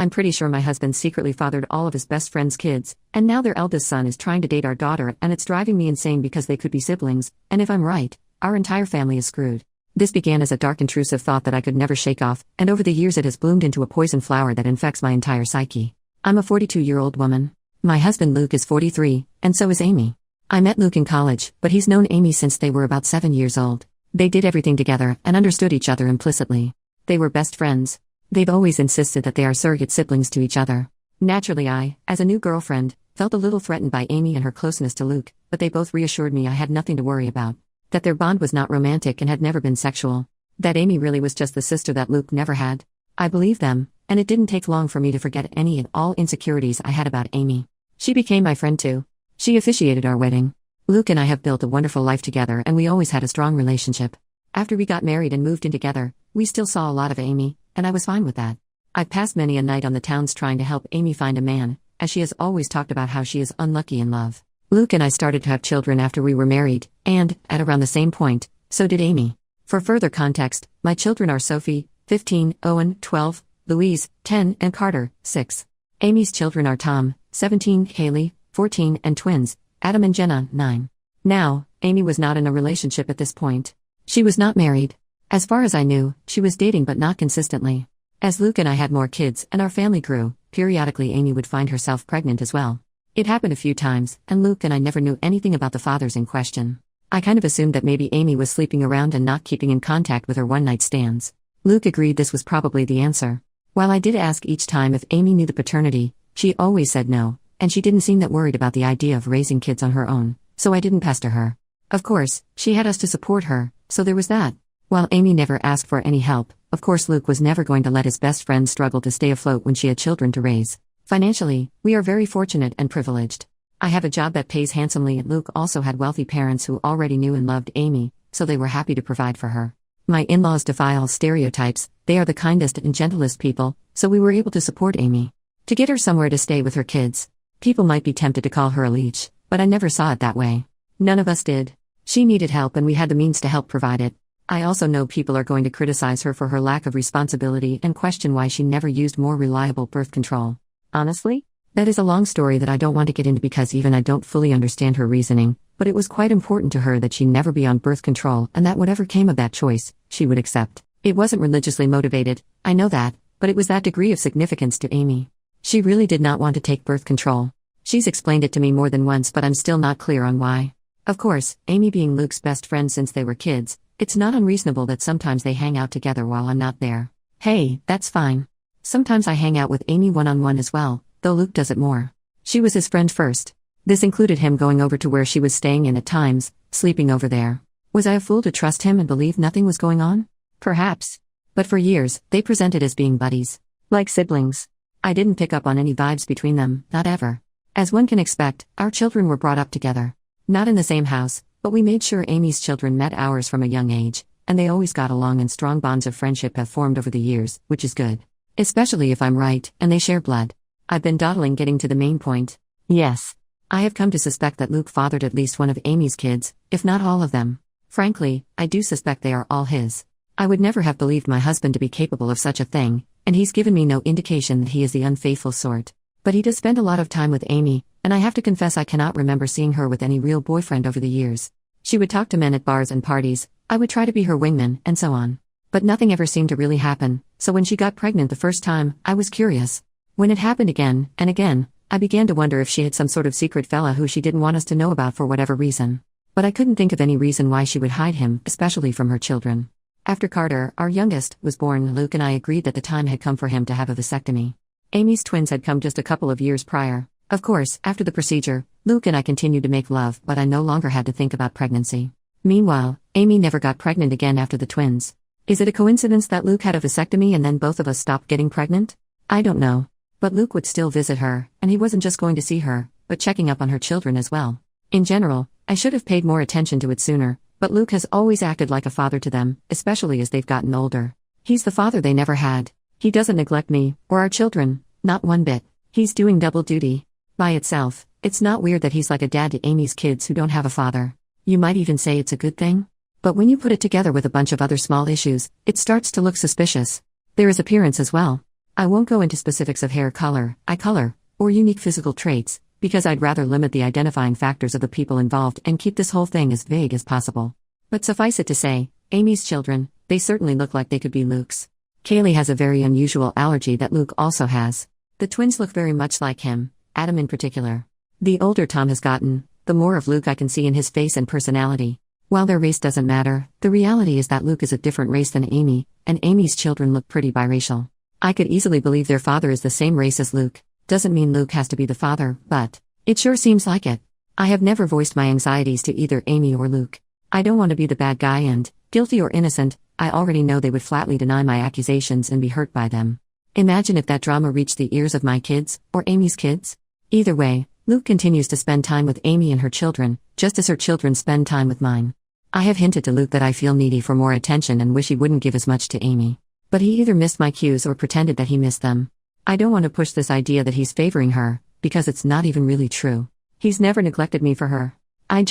I'm pretty sure my husband secretly fathered all of his best friend's kids, and now their eldest son is trying to date our daughter, and it's driving me insane because they could be siblings, and if I'm right, our entire family is screwed. This began as a dark intrusive thought that I could never shake off, and over the years it has bloomed into a poison flower that infects my entire psyche. I'm a 42-year-old woman. My husband Luke is 43, and so is Amy. I met Luke in college, but he's known Amy since they were about 7 years old. They did everything together and understood each other implicitly. They were best friends. They've always insisted that they are surrogate siblings to each other. Naturally I, as a new girlfriend, felt a little threatened by Amy and her closeness to Luke, but they both reassured me I had nothing to worry about. That their bond was not romantic and had never been sexual. That Amy really was just the sister that Luke never had. I believed them, and it didn't take long for me to forget any and all insecurities I had about Amy. She became my friend too. She officiated our wedding. Luke and I have built a wonderful life together and we always had a strong relationship. After we got married and moved in together, we still saw a lot of Amy, and I was fine with that. I've passed many a night on the towns trying to help Amy find a man, as she has always talked about how she is unlucky in love. Luke and I started to have children after we were married, and, at around the same point, so did Amy. For further context, my children are Sophie, 15, Owen, 12, Louise, 10, and Carter, 6. Amy's children are Tom, 17, Haley, 14, and twins, Adam and Jenna, 9. Now, Amy was not in a relationship at this point. She was not married. As far as I knew, she was dating but not consistently. As Luke and I had more kids and our family grew, periodically Amy would find herself pregnant as well. It happened a few times, and Luke and I never knew anything about the fathers in question. I kind of assumed that maybe Amy was sleeping around and not keeping in contact with her one-night stands. Luke agreed this was probably the answer. While I did ask each time if Amy knew the paternity, she always said no, and she didn't seem that worried about the idea of raising kids on her own, so I didn't pester her. Of course, she had us to support her, so there was that. While Amy never asked for any help, of course Luke was never going to let his best friend struggle to stay afloat when she had children to raise. Financially, we are very fortunate and privileged. I have a job that pays handsomely and Luke also had wealthy parents who already knew and loved Amy, so they were happy to provide for her. My in-laws defy all stereotypes, they are the kindest and gentlest people, so we were able to support Amy. To get her somewhere to stay with her kids. People might be tempted to call her a leech, but I never saw it that way. None of us did. She needed help and we had the means to help provide it. I also know people are going to criticize her for her lack of responsibility and question why she never used more reliable birth control. Honestly, that is a long story that I don't want to get into because even I don't fully understand her reasoning, but it was quite important to her that she never be on birth control and that whatever came of that choice, she would accept. It wasn't religiously motivated, I know that, but it was that degree of significance to Amy. She really did not want to take birth control. She's explained it to me more than once but I'm still not clear on why. Of course, Amy being Luke's best friend since they were kids, it's not unreasonable that sometimes they hang out together while I'm not there. Hey, that's fine. Sometimes I hang out with Amy one-on-one as well, though Luke does it more. She was his friend first. This included him going over to where she was staying and at times, sleeping over there. Was I a fool to trust him and believe nothing was going on? Perhaps. But for years, they presented as being buddies. Like siblings. I didn't pick up on any vibes between them, not ever. As one can expect, our children were brought up together. Not in the same house, but we made sure Amy's children met ours from a young age, and they always got along and strong bonds of friendship have formed over the years, which is good. Especially if I'm right, and they share blood. I've been dawdling getting to the main point. Yes. I have come to suspect that Luke fathered at least one of Amy's kids, if not all of them. Frankly, I do suspect they are all his. I would never have believed my husband to be capable of such a thing, and he's given me no indication that he is the unfaithful sort. But he does spend a lot of time with Amy, and I have to confess I cannot remember seeing her with any real boyfriend over the years. She would talk to men at bars and parties, I would try to be her wingman, and so on. But nothing ever seemed to really happen, so when she got pregnant the first time, I was curious. When it happened again, and again, I began to wonder if she had some sort of secret fella who she didn't want us to know about for whatever reason. But I couldn't think of any reason why she would hide him, especially from her children. After Carter, our youngest, was born, Luke and I agreed that the time had come for him to have a vasectomy. Amy's twins had come just a couple of years prior. Of course, after the procedure, Luke and I continued to make love, but I no longer had to think about pregnancy. Meanwhile, Amy never got pregnant again after the twins. Is it a coincidence that Luke had a vasectomy and then both of us stopped getting pregnant? I don't know. But Luke would still visit her, and he wasn't just going to see her, but checking up on her children as well. In general, I should have paid more attention to it sooner, but Luke has always acted like a father to them, especially as they've gotten older. He's the father they never had. He doesn't neglect me, or our children, not one bit. He's doing double duty. By itself, it's not weird that he's like a dad to Amy's kids who don't have a father. You might even say it's a good thing. But when you put it together with a bunch of other small issues, it starts to look suspicious. There is appearance as well. I won't go into specifics of hair color, eye color, or unique physical traits, because I'd rather limit the identifying factors of the people involved and keep this whole thing as vague as possible. But suffice it to say, Amy's children, they certainly look like they could be Luke's. Kaylee has a very unusual allergy that Luke also has. The twins look very much like him, Adam in particular. The older Tom has gotten, the more of Luke I can see in his face and personality. While their race doesn't matter, the reality is that Luke is a different race than Amy, and Amy's children look pretty biracial. I could easily believe their father is the same race as Luke. Doesn't mean Luke has to be the father, but it sure seems like it. I have never voiced my anxieties to either Amy or Luke. I don't want to be the bad guy and, guilty or innocent, I already know they would flatly deny my accusations and be hurt by them. Imagine if that drama reached the ears of my kids, or Amy's kids. Either way, Luke continues to spend time with Amy and her children, just as her children spend time with mine. I have hinted to Luke that I feel needy for more attention and wish he wouldn't give as much to Amy. But he either missed my cues or pretended that he missed them. I don't want to push this idea that he's favoring her, because it's not even really true. He's never neglected me for her. I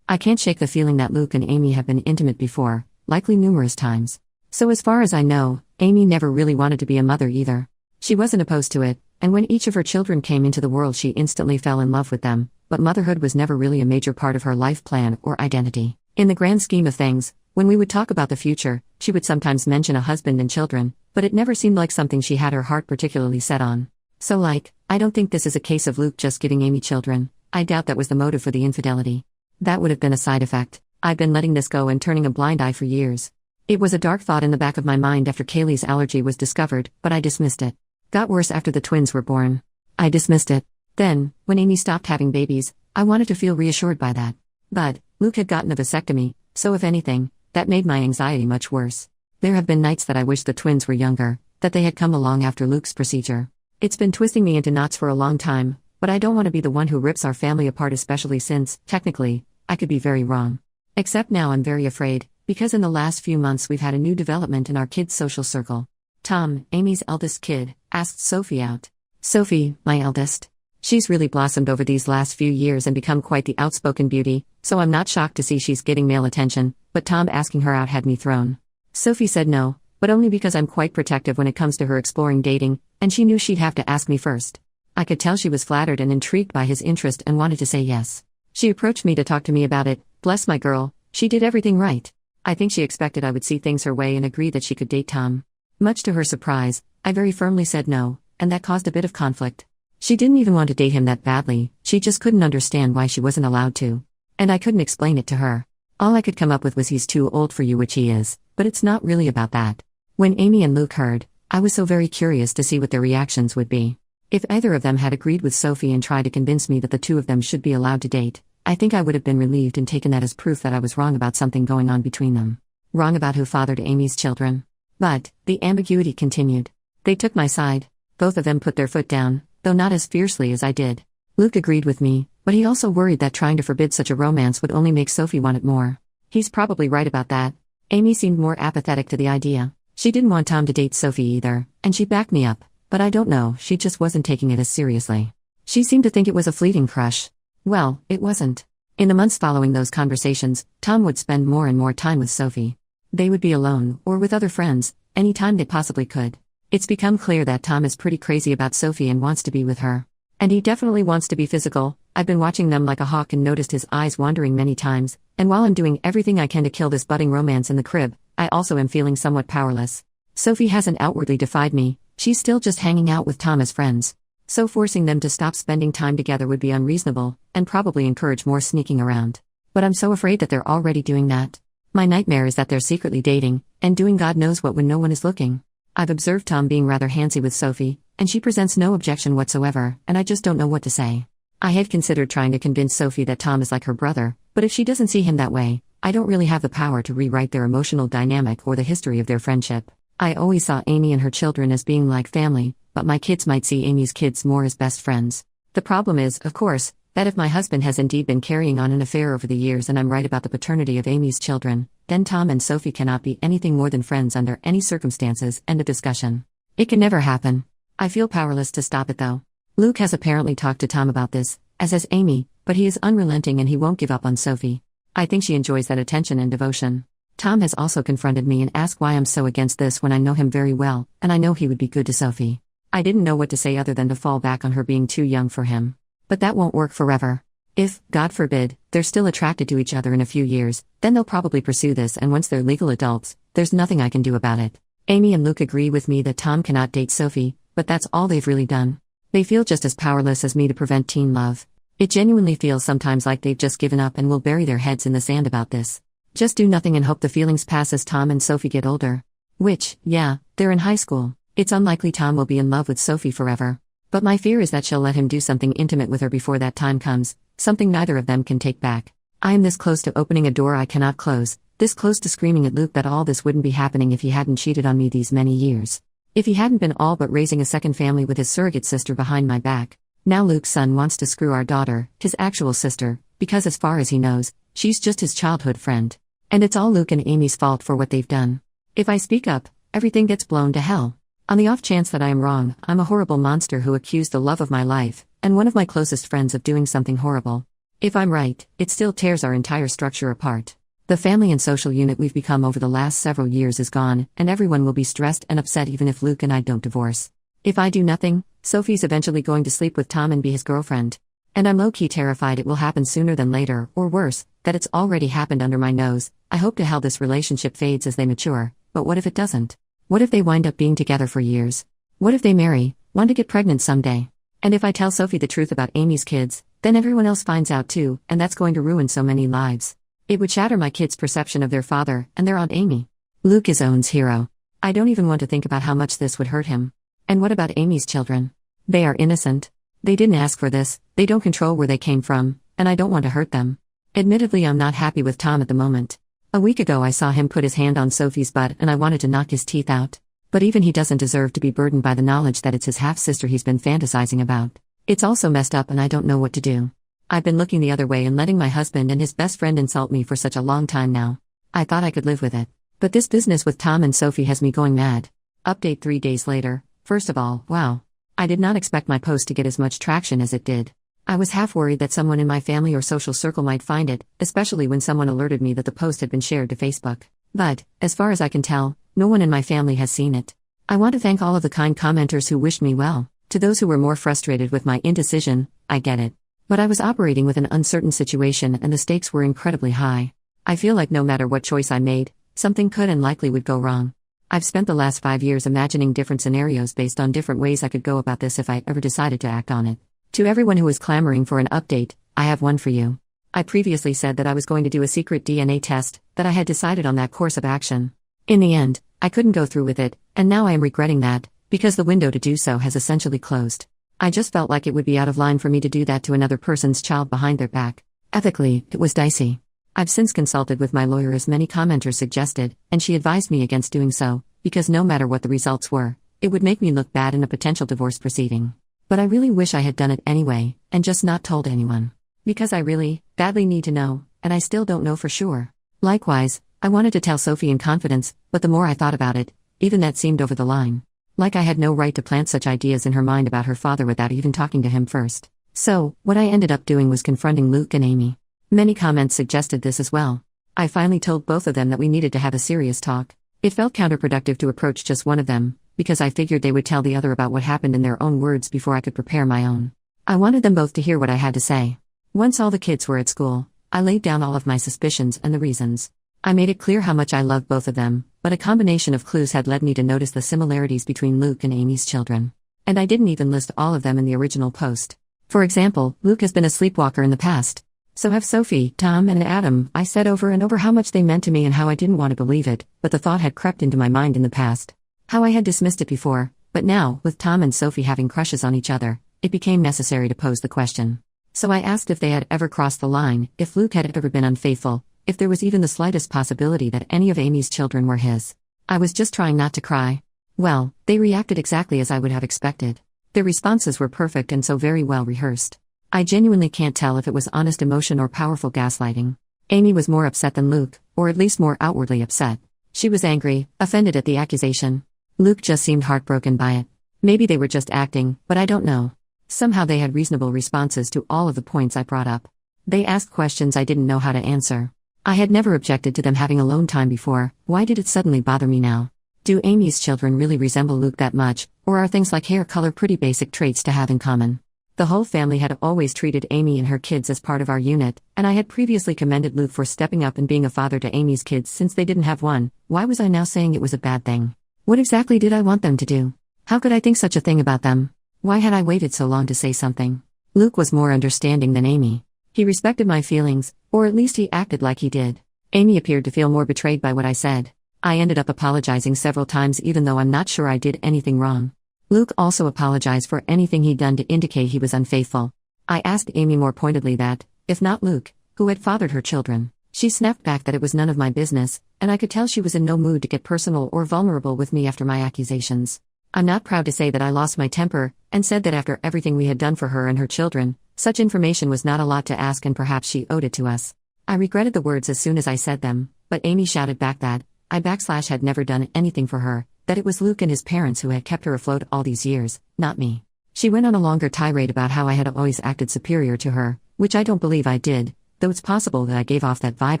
can't shake the feeling that Luke and Amy have been intimate before, likely numerous times. So as far as I know, Amy never really wanted to be a mother either. She wasn't opposed to it, and when each of her children came into the world she instantly fell in love with them, but motherhood was never really a major part of her life plan or identity. In the grand scheme of things, when we would talk about the future, she would sometimes mention a husband and children, but it never seemed like something she had her heart particularly set on. So I don't think this is a case of Luke just giving Amy children. I doubt that was the motive for the infidelity. That would have been a side effect. I've been letting this go and turning a blind eye for years. It was a dark thought in the back of my mind after Kaylee's allergy was discovered, but I dismissed it. Got worse after the twins were born. I dismissed it. Then, when Amy stopped having babies, I wanted to feel reassured by that. But Luke had gotten a vasectomy, so if anything, that made my anxiety much worse. There have been nights that I wish the twins were younger, that they had come along after Luke's procedure. It's been twisting me into knots for a long time, but I don't want to be the one who rips our family apart, especially since, technically, I could be very wrong. Except now I'm very afraid, because in the last few months we've had a new development in our kids' social circle. Tom, Amy's eldest kid, asked Sophie out. Sophie, my eldest. She's really blossomed over these last few years and become quite the outspoken beauty, so I'm not shocked to see she's getting male attention, but Tom asking her out had me thrown. Sophie said no, but only because I'm quite protective when it comes to her exploring dating, and she knew she'd have to ask me first. I could tell she was flattered and intrigued by his interest and wanted to say yes. She approached me to talk to me about it. Bless my girl, she did everything right. I think she expected I would see things her way and agree that she could date Tom. Much to her surprise, I very firmly said no, and that caused a bit of conflict. She didn't even want to date him that badly, she just couldn't understand why she wasn't allowed to. And I couldn't explain it to her. All I could come up with was he's too old for you, which he is, but it's not really about that. When Amy and Luke heard, I was so very curious to see what their reactions would be. If either of them had agreed with Sophie and tried to convince me that the two of them should be allowed to date, I think I would have been relieved and taken that as proof that I was wrong about something going on between them. Wrong about who fathered Amy's children. But the ambiguity continued. They took my side. Both of them put their foot down, though not as fiercely as I did. Luke agreed with me, but he also worried that trying to forbid such a romance would only make Sophie want it more. He's probably right about that. Amy seemed more apathetic to the idea. She didn't want Tom to date Sophie either, and she backed me up, but I don't know, she just wasn't taking it as seriously. She seemed to think it was a fleeting crush. Well, it wasn't. In the months following those conversations, Tom would spend more and more time with Sophie. They would be alone, or with other friends, any time they possibly could. It's become clear that Tom is pretty crazy about Sophie and wants to be with her. And he definitely wants to be physical. I've been watching them like a hawk and noticed his eyes wandering many times, and while I'm doing everything I can to kill this budding romance in the crib, I also am feeling somewhat powerless. Sophie hasn't outwardly defied me, she's still just hanging out with Tom as friends. So forcing them to stop spending time together would be unreasonable, and probably encourage more sneaking around. But I'm so afraid that they're already doing that. My nightmare is that they're secretly dating, and doing God knows what when no one is looking. I've observed Tom being rather handsy with Sophie, and she presents no objection whatsoever, and I just don't know what to say. I had considered trying to convince Sophie that Tom is like her brother, but if she doesn't see him that way, I don't really have the power to rewrite their emotional dynamic or the history of their friendship. I always saw Amy and her children as being like family, but my kids might see Amy's kids more as best friends. The problem is, of course, that if my husband has indeed been carrying on an affair over the years and I'm right about the paternity of Amy's children, then Tom and Sophie cannot be anything more than friends under any circumstances. End of discussion. It can never happen. I feel powerless to stop it though. Luke has apparently talked to Tom about this, as has Amy, but he is unrelenting and he won't give up on Sophie. I think she enjoys that attention and devotion. Tom has also confronted me and asked why I'm so against this when I know him very well, and I know he would be good to Sophie. I didn't know what to say other than to fall back on her being too young for him. But that won't work forever. If, God forbid, they're still attracted to each other in a few years, then they'll probably pursue this, and once they're legal adults, there's nothing I can do about it. Amy and Luke agree with me that Tom cannot date Sophie, but that's all they've really done. They feel just as powerless as me to prevent teen love. It genuinely feels sometimes like they've just given up and will bury their heads in the sand about this. Just do nothing and hope the feelings pass as Tom and Sophie get older. Which, yeah, they're in high school. It's unlikely Tom will be in love with Sophie forever. But my fear is that she'll let him do something intimate with her before that time comes, something neither of them can take back. I am this close to opening a door I cannot close, this close to screaming at Luke that all this wouldn't be happening if he hadn't cheated on me these many years. If he hadn't been all but raising a second family with his surrogate sister behind my back. Now Luke's son wants to screw our daughter, his actual sister, because as far as he knows, she's just his childhood friend. And it's all Luke and Amy's fault for what they've done. If I speak up, everything gets blown to hell. On the off chance that I am wrong, I'm a horrible monster who accused the love of my life, and one of my closest friends of doing something horrible. If I'm right, it still tears our entire structure apart. The family and social unit we've become over the last several years is gone, and everyone will be stressed and upset even if Luke and I don't divorce. If I do nothing, Sophie's eventually going to sleep with Tom and be his girlfriend. And I'm low-key terrified it will happen sooner than later, or worse, that it's already happened under my nose. I hope to hell this relationship fades as they mature, but what if it doesn't? What if they wind up being together for years? What if they marry, want to get pregnant someday? And if I tell Sophie the truth about Amy's kids, then everyone else finds out too, and that's going to ruin so many lives. It would shatter my kids' perception of their father and their Aunt Amy. Luke is Owen's hero. I don't even want to think about how much this would hurt him. And what about Amy's children? They are innocent. They didn't ask for this, they don't control where they came from, and I don't want to hurt them. Admittedly, I'm not happy with Tom at the moment. A week ago I saw him put his hand on Sophie's butt and I wanted to knock his teeth out. But even he doesn't deserve to be burdened by the knowledge that it's his half-sister he's been fantasizing about. It's also messed up and I don't know what to do. I've been looking the other way and letting my husband and his best friend insult me for such a long time now. I thought I could live with it. But this business with Tom and Sophie has me going mad. Update 3 days later. First of all, wow. I did not expect my post to get as much traction as it did. I was half worried that someone in my family or social circle might find it, especially when someone alerted me that the post had been shared to Facebook. But, as far as I can tell, no one in my family has seen it. I want to thank all of the kind commenters who wished me well. To those who were more frustrated with my indecision, I get it. But I was operating with an uncertain situation and the stakes were incredibly high. I feel like no matter what choice I made, something could and likely would go wrong. I've spent the last 5 years imagining different scenarios based on different ways I could go about this if I ever decided to act on it. To everyone who is clamoring for an update, I have one for you. I previously said that I was going to do a secret DNA test, that I had decided on that course of action. In the end, I couldn't go through with it, and now I am regretting that, because the window to do so has essentially closed. I just felt like it would be out of line for me to do that to another person's child behind their back. Ethically, it was dicey. I've since consulted with my lawyer as many commenters suggested, and she advised me against doing so, because no matter what the results were, it would make me look bad in a potential divorce proceeding. But I really wish I had done it anyway, and just not told anyone. Because I really, badly need to know, and I still don't know for sure. Likewise, I wanted to tell Sophie in confidence, but the more I thought about it, even that seemed over the line. Like I had no right to plant such ideas in her mind about her father without even talking to him first. So, what I ended up doing was confronting Luke and Amy. Many comments suggested this as well. I finally told both of them that we needed to have a serious talk. It felt counterproductive to approach just one of them, because I figured they would tell the other about what happened in their own words before I could prepare my own. I wanted them both to hear what I had to say. Once all the kids were at school, I laid down all of my suspicions and the reasons. I made it clear how much I loved both of them, but a combination of clues had led me to notice the similarities between Luke and Amy's children. And I didn't even list all of them in the original post. For example, Luke has been a sleepwalker in the past. So have Sophie, Tom, and Adam. I said over and over how much they meant to me and how I didn't want to believe it, but the thought had crept into my mind in the past. How I had dismissed it before, but now, with Tom and Sophie having crushes on each other, it became necessary to pose the question. So I asked if they had ever crossed the line, if Luke had ever been unfaithful, if there was even the slightest possibility that any of Amy's children were his. I was just trying not to cry. Well, they reacted exactly as I would have expected. Their responses were perfect and so very well rehearsed. I genuinely can't tell if it was honest emotion or powerful gaslighting. Amy was more upset than Luke, or at least more outwardly upset. She was angry, offended at the accusation. Luke just seemed heartbroken by it. Maybe they were just acting, but I don't know. Somehow they had reasonable responses to all of the points I brought up. They asked questions I didn't know how to answer. I had never objected to them having alone time before. Why did it suddenly bother me now? Do Amy's children really resemble Luke that much, or are things like hair color pretty basic traits to have in common? The whole family had always treated Amy and her kids as part of our unit, and I had previously commended Luke for stepping up and being a father to Amy's kids since they didn't have one. Why was I now saying it was a bad thing? What exactly did I want them to do? How could I think such a thing about them? Why had I waited so long to say something? Luke was more understanding than Amy. He respected my feelings, or at least he acted like he did. Amy appeared to feel more betrayed by what I said. I ended up apologizing several times even though I'm not sure I did anything wrong. Luke also apologized for anything he'd done to indicate he was unfaithful. I asked Amy more pointedly that, if not Luke, who had fathered her children. She snapped back that it was none of my business, and I could tell she was in no mood to get personal or vulnerable with me after my accusations. I'm not proud to say that I lost my temper, and said that after everything we had done for her and her children, such information was not a lot to ask and perhaps she owed it to us. I regretted the words as soon as I said them, but Amy shouted back that I had never done anything for her, that it was Luke and his parents who had kept her afloat all these years, not me. She went on a longer tirade about how I had always acted superior to her, which I don't believe I did, though it's possible that I gave off that vibe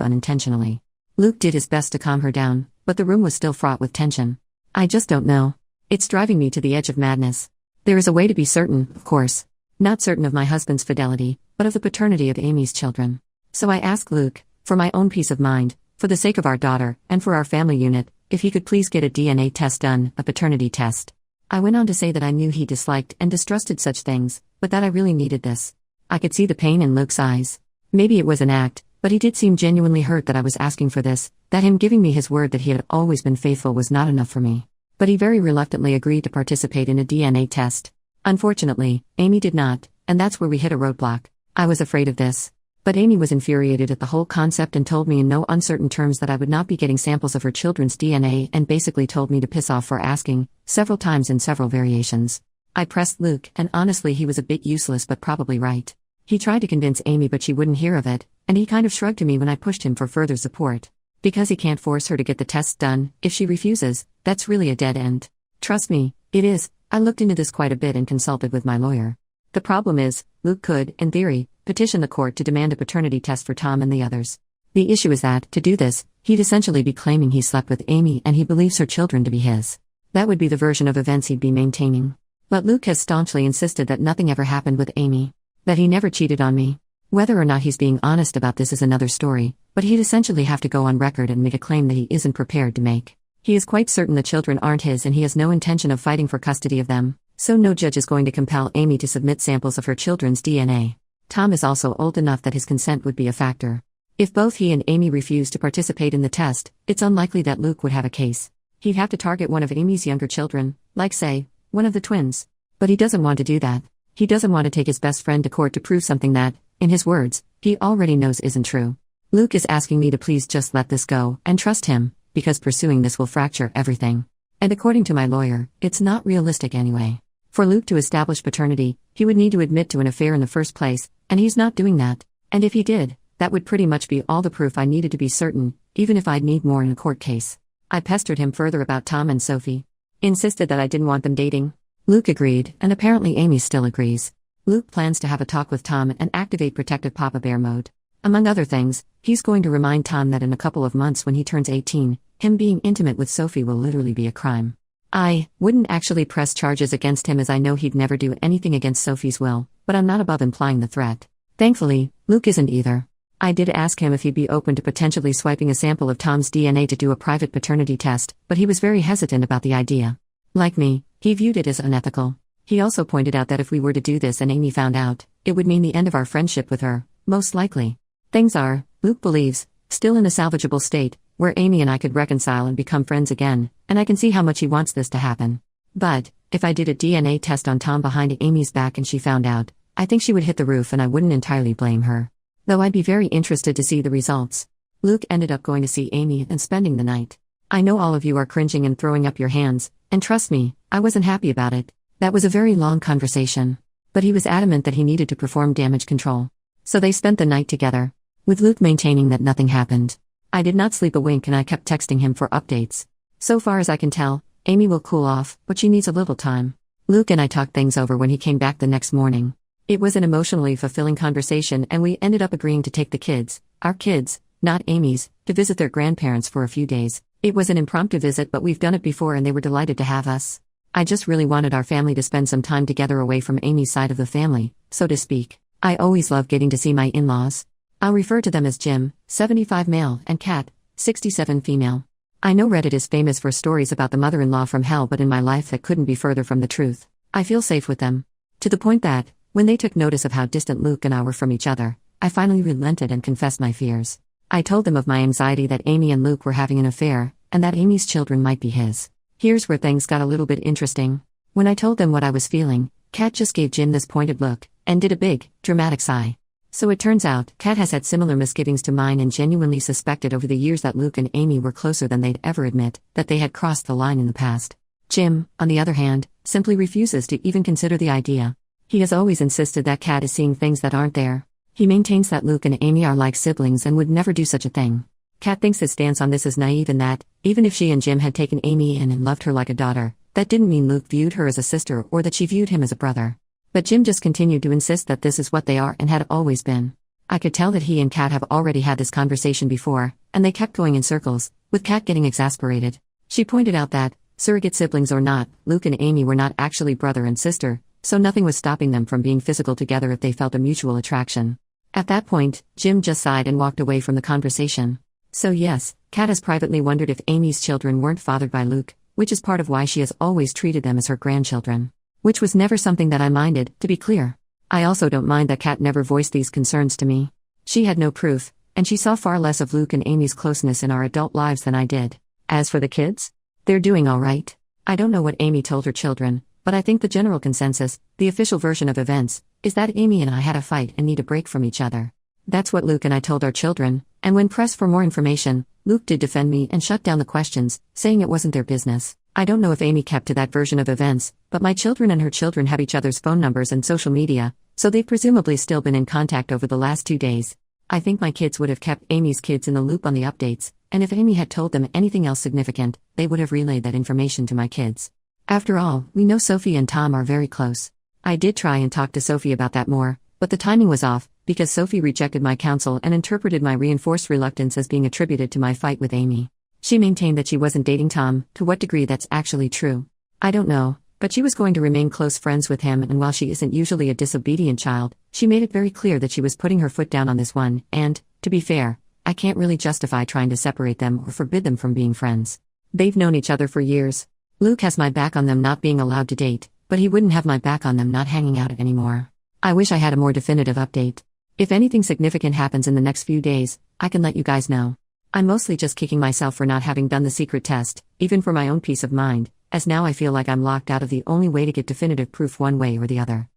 unintentionally. Luke did his best to calm her down, but the room was still fraught with tension. I just don't know. It's driving me to the edge of madness. There is a way to be certain, of course. Not certain of my husband's fidelity, but of the paternity of Amy's children. So I asked Luke, for my own peace of mind, for the sake of our daughter, and for our family unit, if he could please get a DNA test done, a paternity test. I went on to say that I knew he disliked and distrusted such things, but that I really needed this. I could see the pain in Luke's eyes. Maybe it was an act, but he did seem genuinely hurt that I was asking for this, that him giving me his word that he had always been faithful was not enough for me. But he very reluctantly agreed to participate in a DNA test. Unfortunately, Amy did not, and that's where we hit a roadblock. I was afraid of this. But Amy was infuriated at the whole concept and told me in no uncertain terms that I would not be getting samples of her children's DNA and basically told me to piss off for asking, several times in several variations. I pressed Luke, and honestly he was a bit useless but probably right. He tried to convince Amy but she wouldn't hear of it, and he kind of shrugged to me when I pushed him for further support. Because he can't force her to get the tests done, if she refuses, that's really a dead end. Trust me, it is. I looked into this quite a bit and consulted with my lawyer. The problem is, Luke could, in theory, petition the court to demand a paternity test for Tom and the others. The issue is that, to do this, he'd essentially be claiming he slept with Amy and he believes her children to be his. That would be the version of events he'd be maintaining. But Luke has staunchly insisted that nothing ever happened with Amy. That he never cheated on me. Whether or not he's being honest about this is another story, but he'd essentially have to go on record and make a claim that he isn't prepared to make. He is quite certain the children aren't his and he has no intention of fighting for custody of them, so no judge is going to compel Amy to submit samples of her children's DNA. Tom is also old enough that his consent would be a factor. If both he and Amy refuse to participate in the test, it's unlikely that Luke would have a case. He'd have to target one of Amy's younger children, like say, one of the twins. But he doesn't want to do that. He doesn't want to take his best friend to court to prove something that, in his words, he already knows isn't true. Luke is asking me to please just let this go and trust him, because pursuing this will fracture everything. And according to my lawyer, it's not realistic anyway. For Luke to establish paternity, he would need to admit to an affair in the first place, and he's not doing that. And if he did, that would pretty much be all the proof I needed to be certain, even if I'd need more in a court case. I pestered him further about Tom and Sophie. Insisted that I didn't want them dating. Luke agreed, and apparently Amy still agrees. Luke plans to have a talk with Tom and activate protective Papa Bear mode. Among other things, he's going to remind Tom that in a couple of months when he turns 18, him being intimate with Sophie will literally be a crime. I wouldn't actually press charges against him as I know he'd never do anything against Sophie's will, but I'm not above implying the threat. Thankfully, Luke isn't either. I did ask him if he'd be open to potentially swiping a sample of Tom's DNA to do a private paternity test, but he was very hesitant about the idea. Like me, he viewed it as unethical. He also pointed out that if we were to do this and Amy found out, it would mean the end of our friendship with her, most likely. Things are, Luke believes, still in a salvageable state, where Amy and I could reconcile and become friends again, and I can see how much he wants this to happen. But, if I did a DNA test on Tom behind Amy's back and she found out, I think she would hit the roof and I wouldn't entirely blame her. Though I'd be very interested to see the results. Luke ended up going to see Amy and spending the night. I know all of you are cringing and throwing up your hands, and trust me, I wasn't happy about it. That was a very long conversation. But he was adamant that he needed to perform damage control. So they spent the night together, with Luke maintaining that nothing happened. I did not sleep a wink and I kept texting him for updates. So far as I can tell, Amy will cool off, but she needs a little time. Luke and I talked things over when he came back the next morning. It was an emotionally fulfilling conversation and we ended up agreeing to take the kids, our kids, not Amy's, to visit their grandparents for a few days. It was an impromptu visit, but we've done it before and they were delighted to have us. I just really wanted our family to spend some time together away from Amy's side of the family, so to speak. I always love getting to see my in-laws. I'll refer to them as Jim, 75 male, and Kat, 67 female. I know Reddit is famous for stories about the mother-in-law from hell, but in my life that couldn't be further from the truth. I feel safe with them. To the point that, when they took notice of how distant Luke and I were from each other, I finally relented and confessed my fears. I told them of my anxiety that Amy and Luke were having an affair, and that Amy's children might be his. Here's where things got a little bit interesting. When I told them what I was feeling, Kat just gave Jim this pointed look, and did a big, dramatic sigh. So it turns out, Kat has had similar misgivings to mine and genuinely suspected over the years that Luke and Amy were closer than they'd ever admit, that they had crossed the line in the past. Jim, on the other hand, simply refuses to even consider the idea. He has always insisted that Kat is seeing things that aren't there. He maintains that Luke and Amy are like siblings and would never do such a thing. Kat thinks his stance on this is naive and that, even if she and Jim had taken Amy in and loved her like a daughter, that didn't mean Luke viewed her as a sister or that she viewed him as a brother. But Jim just continued to insist that this is what they are and had always been. I could tell that he and Kat have already had this conversation before, and they kept going in circles, with Kat getting exasperated. She pointed out that, surrogate siblings or not, Luke and Amy were not actually brother and sister, so nothing was stopping them from being physical together if they felt a mutual attraction. At that point, Jim just sighed and walked away from the conversation. So yes, Kat has privately wondered if Amy's children weren't fathered by Luke, which is part of why she has always treated them as her grandchildren. Which was never something that I minded, to be clear. I also don't mind that Kat never voiced these concerns to me. She had no proof, and she saw far less of Luke and Amy's closeness in our adult lives than I did. As for the kids, they're doing all right. I don't know what Amy told her children, but I think the general consensus, the official version of events, is that Amy and I had a fight and need a break from each other. That's what Luke and I told our children, and when pressed for more information, Luke did defend me and shut down the questions, saying it wasn't their business. I don't know if Amy kept to that version of events, but my children and her children have each other's phone numbers and social media, so they've presumably still been in contact over the last 2 days. I think my kids would have kept Amy's kids in the loop on the updates, and if Amy had told them anything else significant, they would have relayed that information to my kids. After all, we know Sophie and Tom are very close. I did try and talk to Sophie about that more, but the timing was off, because Sophie rejected my counsel and interpreted my reinforced reluctance as being attributed to my fight with Amy. She maintained that she wasn't dating Tom. To what degree that's actually true, I don't know, but she was going to remain close friends with him, and while she isn't usually a disobedient child, she made it very clear that she was putting her foot down on this one, and, to be fair, I can't really justify trying to separate them or forbid them from being friends. They've known each other for years. Luke has my back on them not being allowed to date, but he wouldn't have my back on them not hanging out anymore. I wish I had a more definitive update. If anything significant happens in the next few days, I can let you guys know. I'm mostly just kicking myself for not having done the secret test, even for my own peace of mind, as now I feel like I'm locked out of the only way to get definitive proof one way or the other.